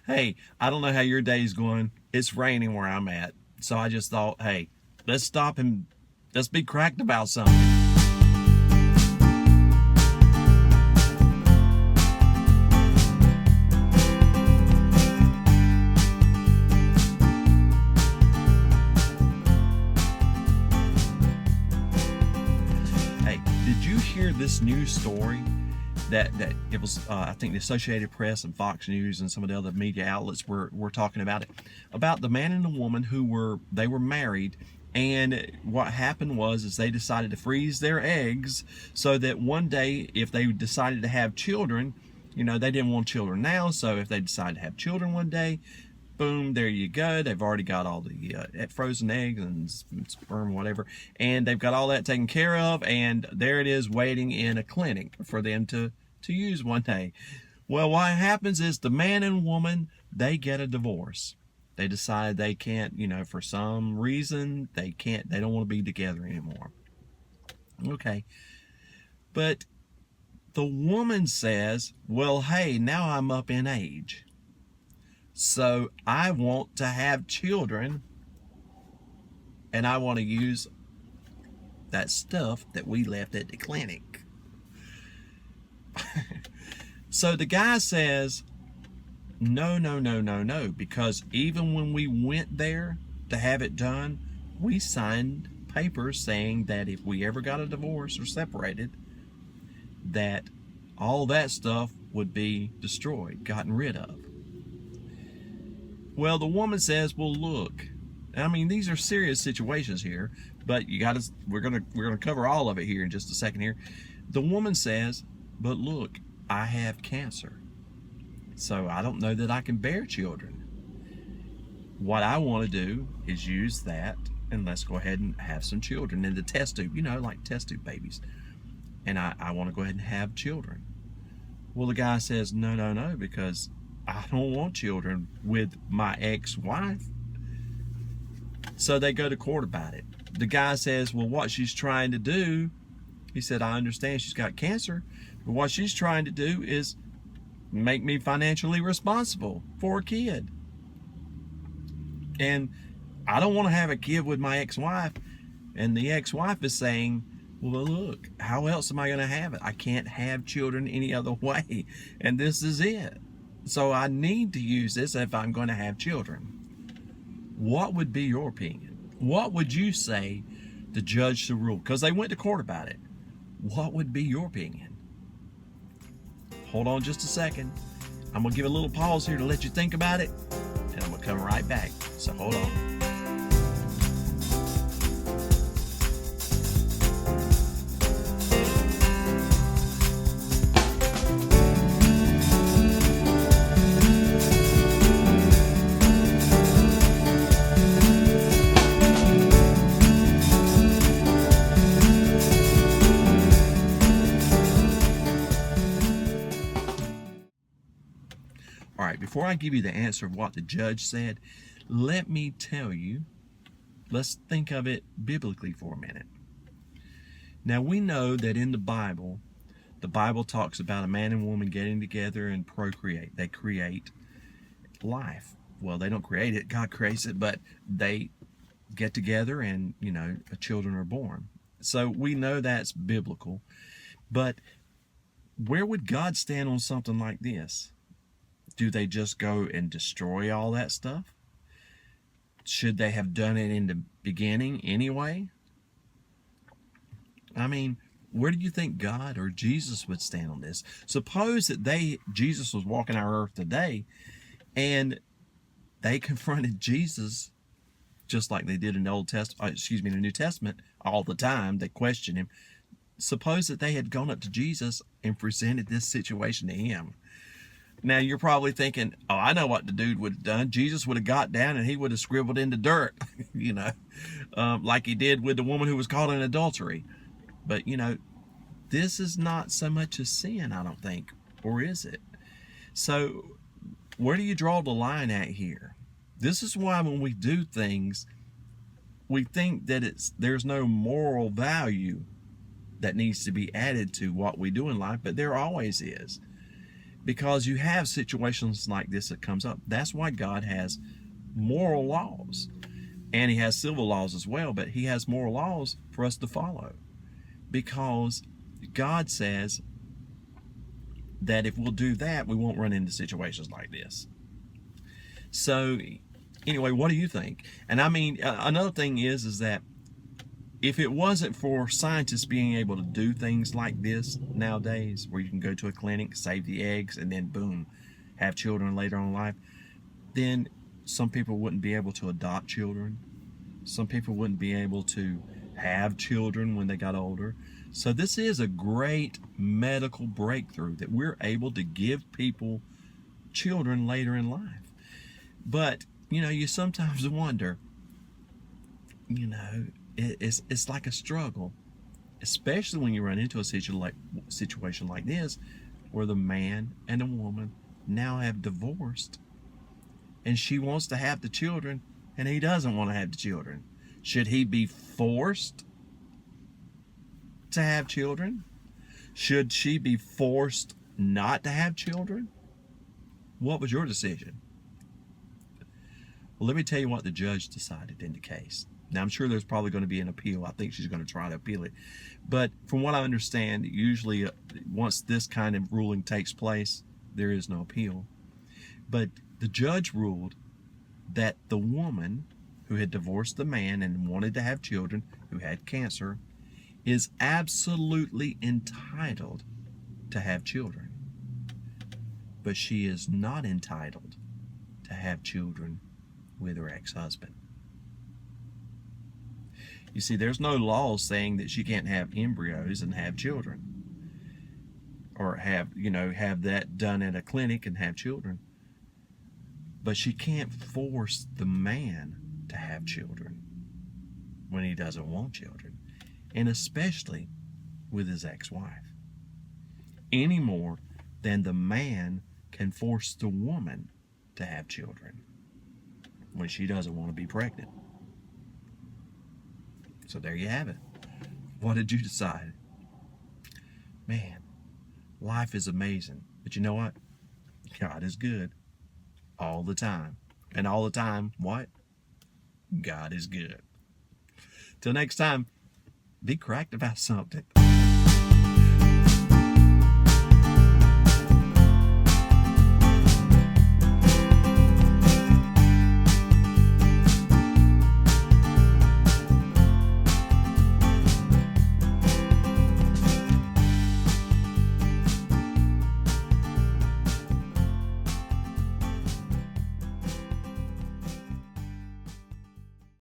Hey, I don't know how your day's going. It's raining where I'm at. So I just thought, hey, let's stop and let's be cracked about something. Hey, did you hear this news story that it was, I think the Associated Press and Fox News and some of the other media outlets were talking about the man and the woman who were married, and what happened was is they decided to freeze their eggs so that one day if they decided to have children, they didn't want children now, so if they decide to have children one day, boom, there you go. They've already got all the frozen eggs and sperm, whatever, and they've got all that taken care of, and there it is waiting in a clinic for them to use one day. Well, what happens is the man and woman, they get a divorce. They decide they can't, for some reason, they don't want to be together anymore. Okay. But the woman says, well, hey, now I'm up in age, so I want to have children, and I want to use that stuff that we left at the clinic. So the guy says, no, no, no, no, no, because even when we went there to have it done, we signed papers saying that if we ever got a divorce or separated, that all that stuff would be destroyed, gotten rid of. Well, the woman says, well, look, I mean, these are serious situations here, but we're gonna cover all of it here in just a second here. The woman says, but look, I have cancer, so I don't know that I can bear children. What I want to do is use that, and let's go ahead and have some children in the test tube, like test tube babies. And I want to go ahead and have children. Well, the guy says, no, no, no, because I don't want children with my ex-wife. So they go to court about it. The guy says, well, what she's trying to do, he said, I understand she's got cancer, but what she's trying to do is make me financially responsible for a kid. And I don't want to have a kid with my ex-wife. And the ex-wife is saying, well, look, how else am I going to have it? I can't have children any other way. And this is it. So I need to use this if I'm going to have children. What would be your opinion? What would you say the judge should rule? Because they went to court about it. What would be your opinion? Hold on just a second. I'm going to give a little pause here to let you think about it, and I'm going to come right back. So hold on. All right, before I give you the answer of what the judge said, let me tell you, let's think of it biblically for a minute. Now, we know that in the Bible talks about a man and woman getting together and procreate. They create life. Well, they don't create it, God creates it, but they get together and, children are born. So we know that's biblical. But where would God stand on something like this? Do they just go and destroy all that stuff? Should they have done it in the beginning anyway? I mean, where do you think God or Jesus would stand on this? Suppose that Jesus was walking our earth today, and they confronted Jesus just like they did in the New Testament all the time. They questioned him. Suppose that they had gone up to Jesus and presented this situation to him. Now, you're probably thinking, oh, I know what the dude would have done. Jesus would have got down and he would have scribbled in the dirt, like he did with the woman who was caught in adultery. But, this is not so much a sin, I don't think, or is it? So, where do you draw the line at here? This is why when we do things, we think that there's no moral value that needs to be added to what we do in life, but there always is. because you have situations like this that comes up. That's why God has moral laws, and he has civil laws as well, but he has moral laws for us to follow, because God says that if we'll do that, we won't run into situations like this. So anyway, what do you think? And I mean, another thing is that if it wasn't for scientists being able to do things like this nowadays, where you can go to a clinic, save the eggs, and then boom, have children later on in life, then some people wouldn't be able to adopt children. Some people wouldn't be able to have children when they got older. So this is a great medical breakthrough, that we're able to give people children later in life. But, you sometimes wonder, it's like a struggle, especially when you run into a situation like this, where the man and the woman now have divorced, and she wants to have the children, and he doesn't want to have the children. Should he be forced to have children? Should she be forced not to have children? What was your decision? Well, let me tell you what the judge decided in the case. Now, I'm sure there's probably going to be an appeal. I think she's going to try to appeal it. But from what I understand, usually once this kind of ruling takes place, there is no appeal. But the judge ruled that the woman who had divorced the man and wanted to have children, who had cancer, is absolutely entitled to have children. But she is not entitled to have children with her ex-husband. You see, there's no law saying that she can't have embryos and have children, or have that done at a clinic and have children. But she can't force the man to have children when he doesn't want children, and especially with his ex-wife, any more than the man can force the woman to have children when she doesn't want to be pregnant. So there you have it. What did you decide? Man, life is amazing. But you know what? God is good all the time. And all the time, what? God is good. Till next time, be cracked about something.